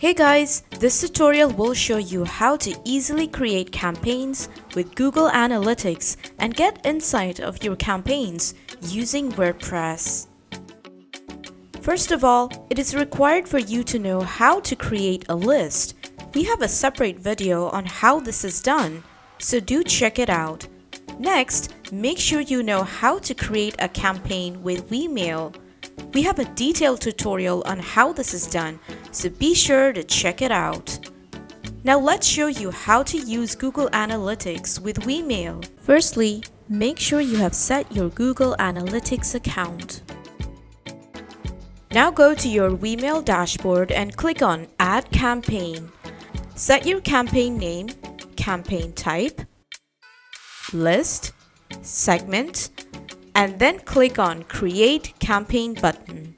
Hey guys, this tutorial will show you how to easily create campaigns with Google Analytics and get insight of your campaigns using WordPress. First of all, it is required for you to know how to create a list. We have a separate video on how this is done, so do check it out. Next, make sure you know how to create a campaign with Weemail. We have a detailed tutorial on how this is done, so be sure to check it out. Now let's show you how to use Google Analytics with Weemail. Firstly, make sure you have set your Google Analytics account. Now go to your Weemail dashboard and click on Add Campaign. Set your campaign name, campaign type, list, segment, and then click on Create Campaign button.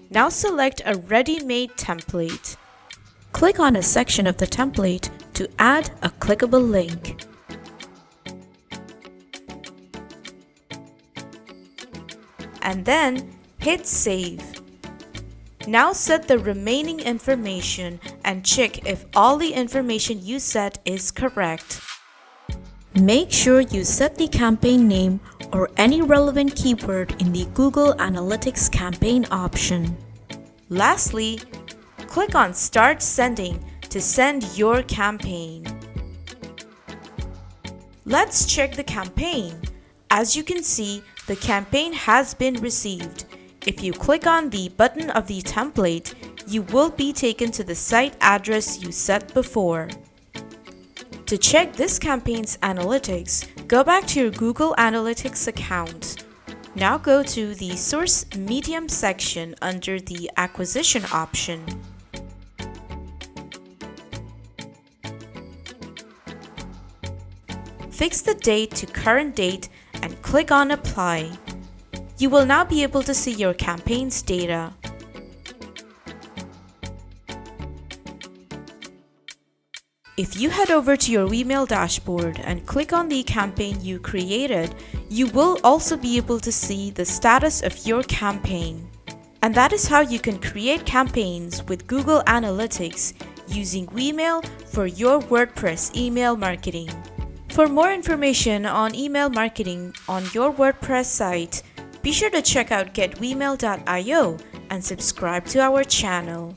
Now select a ready-made template. Click on a section of the template to add a clickable link. And then hit Save. Now set the remaining information and check if all the information you set is correct. Make sure you set the campaign name or any relevant keyword in the Google Analytics campaign option. Lastly, click on Start Sending to send your campaign. Let's check the campaign. As you can see, the campaign has been received. If you click on the button of the template, you will be taken to the site address you set before. To check this campaign's analytics, go back to your Google Analytics account. Now go to the Source Medium section under the Acquisition option. Fix the date to current date and click on Apply. You will now be able to see your campaign's data. If you head over to your Weemail dashboard and click on the campaign you created, you will also be able to see the status of your campaign. And that is how you can create campaigns with Google Analytics using Weemail for your WordPress email marketing. For more information on email marketing on your WordPress site, be sure to check out getweemail.io and subscribe to our channel.